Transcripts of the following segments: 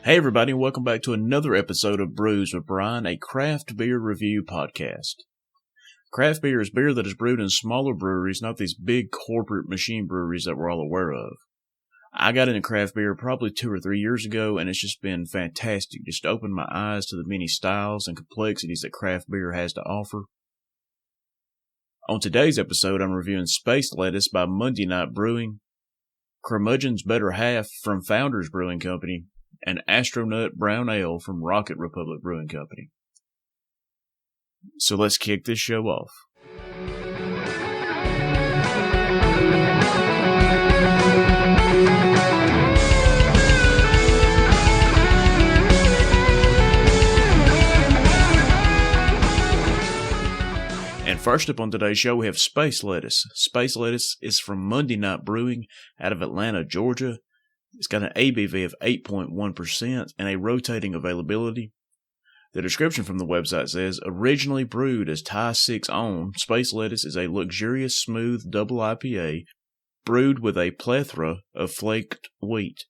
Hey everybody, and welcome back to another episode of Brews with Brian, a craft beer review podcast. Craft beer is beer that is brewed in smaller breweries, not these big corporate machine breweries that we're all aware of. I got into craft beer probably 2 or 3 years ago, and it's just been fantastic. Just opened my eyes to the many styles and complexities that craft beer has to offer. On today's episode, I'm reviewing Space Lettuce by Monday Night Brewing, Curmudgeon's Better Half from Founders Brewing Company, and AstroNut Brown Ale from Rocket Republic Brewing Company. So let's kick this show off. And first up on today's show, we have Space Lettuce. Space Lettuce is from Monday Night Brewing out of Atlanta, Georgia. It's got an ABV of 8.1% and a rotating availability. The description from the website says, originally brewed as Thai 6 On, Space Lettuce is a luxurious, smooth double IPA brewed with a plethora of flaked wheat.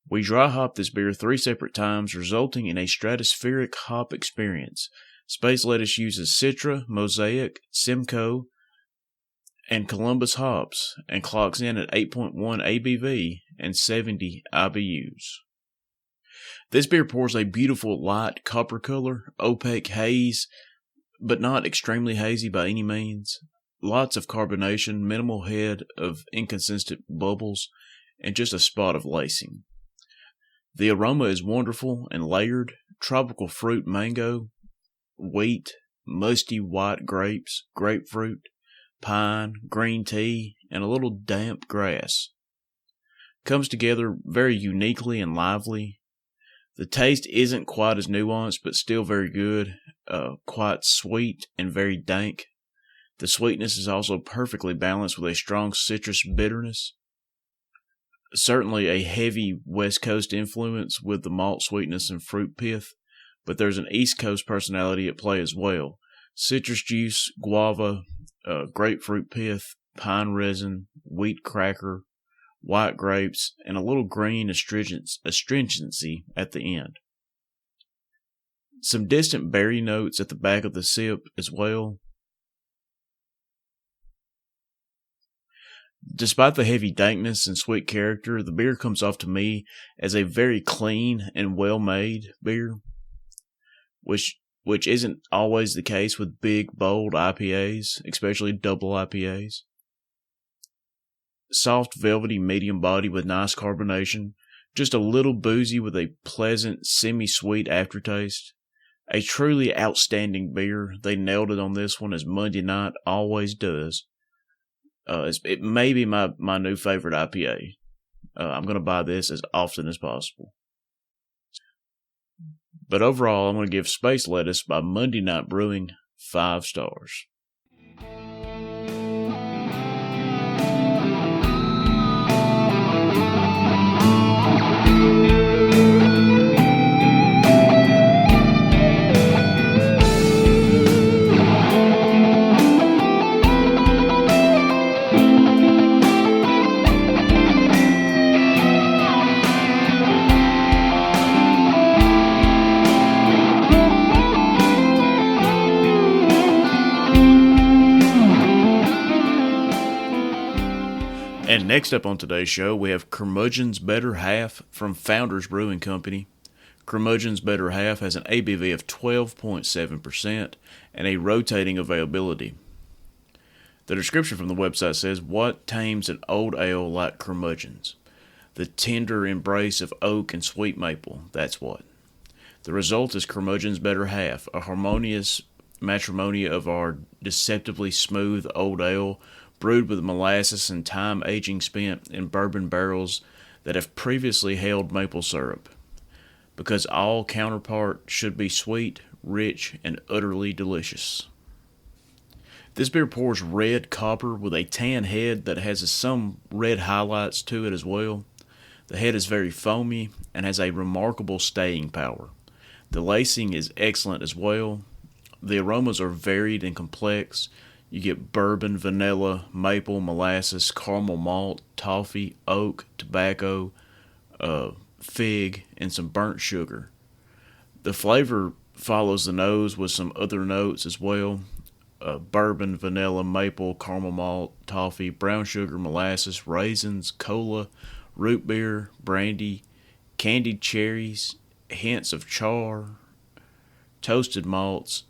We dry hop this beer 3 separate times, resulting in a stratospheric hop experience. Space Lettuce uses Citra, Mosaic, Simcoe, and Columbus hops, and clocks in at 8.1 ABV and 70 IBUs. This beer pours a beautiful light copper color, opaque haze, but not extremely hazy by any means. Lots of carbonation, minimal head of inconsistent bubbles, and just a spot of lacing. The aroma is wonderful and layered: tropical fruit mango, wheat, musty white grapes, grapefruit, pine, green tea, and a little damp grass. Comes together very uniquely and lively. The taste isn't quite as nuanced, but still very good, quite sweet and very dank. The sweetness is also perfectly balanced with a strong citrus bitterness. Certainly a heavy West Coast influence with the malt sweetness and fruit pith, but there's an East Coast personality at play as well. Citrus juice, guava, grapefruit pith, pine resin, wheat cracker, white grapes, and a little green astringency at the end. Some distant berry notes at the back of the sip as well. Despite the heavy dankness and sweet character, the beer comes off to me as a very clean and well-made beer, which isn't always the case with big, bold IPAs, especially double IPAs. Soft, velvety, medium body with nice carbonation. Just a little boozy with a pleasant, semi-sweet aftertaste. A truly outstanding beer. They nailed it on this one, as Monday Night always does. It may be my new favorite IPA. I'm going to buy this as often as possible. But overall, I'm going to give Space Lettuce by Monday Night Brewing 5 stars. And next up on today's show, we have Curmudgeon's Better Half from Founders Brewing Company. Curmudgeon's Better Half has an ABV of 12.7% and a rotating availability. The description from the website says, what tames an old ale like Curmudgeon's? The tender embrace of oak and sweet maple, that's what. The result is Curmudgeon's Better Half, a harmonious matrimony of our deceptively smooth old ale, brewed with molasses and time aging spent in bourbon barrels that have previously held maple syrup, because all counterpart should be sweet, rich, and utterly delicious. This beer pours red copper with a tan head that has some red highlights to it as well. The head is very foamy and has a remarkable staying power. The lacing is excellent as well. The aromas are varied and complex. You get bourbon, vanilla, maple, molasses, caramel malt, toffee, oak, tobacco, fig, and some burnt sugar. The flavor follows the nose with some other notes as well. Bourbon, vanilla, maple, caramel malt, toffee, brown sugar, molasses, raisins, cola, root beer, brandy, candied cherries, hints of char, toasted malts,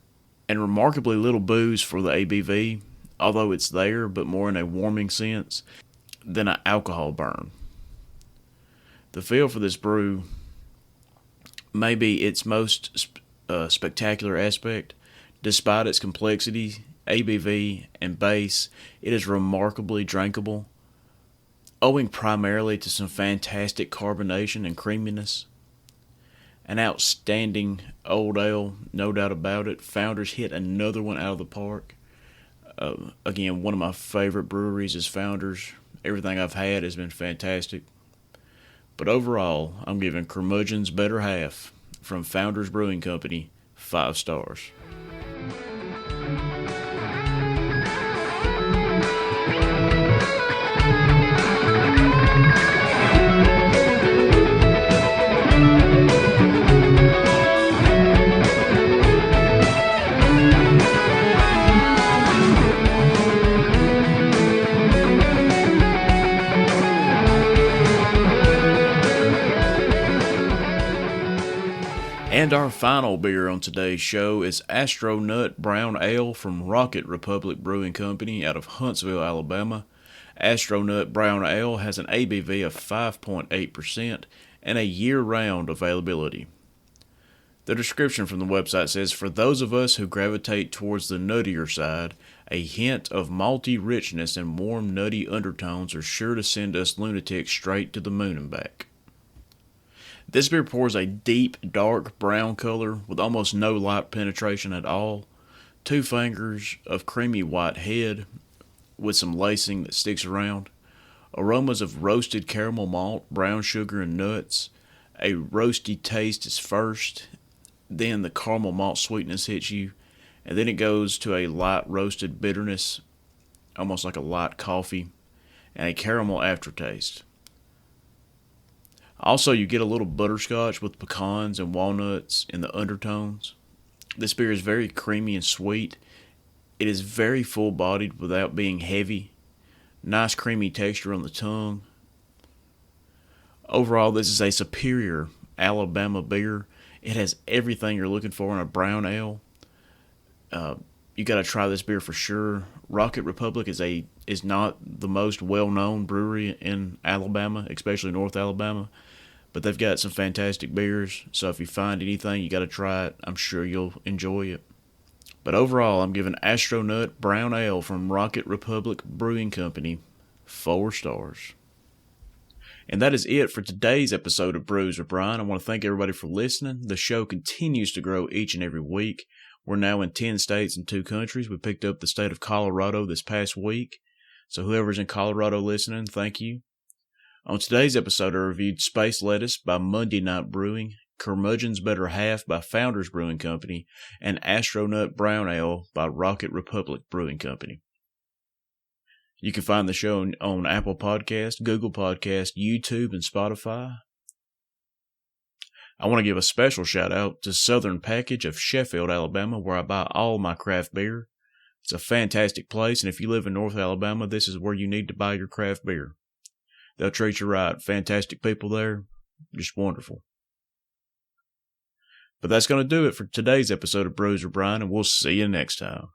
and remarkably little booze for the ABV, although it's there, but more in a warming sense than an alcohol burn. The feel for this brew may be its most spectacular aspect. Despite its complexity, ABV, and base, it is remarkably drinkable, owing primarily to some fantastic carbonation and creaminess. An outstanding old ale, no doubt about it. Founders hit another one out of the park. Again, one of my favorite breweries is Founders. Everything I've had has been fantastic. But overall, I'm giving Curmudgeon's Better Half from Founders Brewing Company 5 stars. And our final beer on today's show is AstroNut Brown Ale from Rocket Republic Brewing Company out of Huntsville, Alabama. AstroNut Brown Ale has an ABV of 5.8% and a year-round availability. The description from the website says, for those of us who gravitate towards the nuttier side, a hint of malty richness and warm nutty undertones are sure to send us lunatics straight to the moon and back. This beer pours a deep, dark brown color with almost no light penetration at all. 2 fingers of creamy white head with some lacing that sticks around. Aromas of roasted caramel malt, brown sugar, and nuts. A roasty taste is first, then the caramel malt sweetness hits you, and then it goes to a light roasted bitterness, almost like a light coffee, and a caramel aftertaste. Also, you get a little butterscotch with pecans and walnuts in the undertones. This beer is very creamy and sweet. It is very full-bodied without being heavy. Nice creamy texture on the tongue. Overall, this is a superior Alabama beer. It has everything you're looking for in a brown ale. You got to try this beer for sure. Rocket Republic is not the most well-known brewery in Alabama, especially North Alabama, but they've got some fantastic beers. So if you find anything, you got to try it. I'm sure you'll enjoy it. But overall, I'm giving AstroNut Brown Ale from Rocket Republic Brewing Company 4 stars. And that is it for today's episode of Brews with Brian. I want to thank everybody for listening. The show continues to grow each and every week. We're now in 10 states and 2 countries. We picked up the state of Colorado this past week. So whoever's in Colorado listening, thank you. On today's episode, I reviewed Space Lettuce by Monday Night Brewing, Curmudgeon's Better Half by Founders Brewing Company, and AstroNut Brown Ale by Rocket Republic Brewing Company. You can find the show on Apple Podcasts, Google Podcasts, YouTube, and Spotify. I want to give a special shout out to Southern Package of Sheffield, Alabama, where I buy all my craft beer. It's a fantastic place, and if you live in North Alabama, this is where you need to buy your craft beer. They'll treat you right. Fantastic people there. Just wonderful. But that's going to do it for today's episode of Brews with Brian, and we'll see you next time.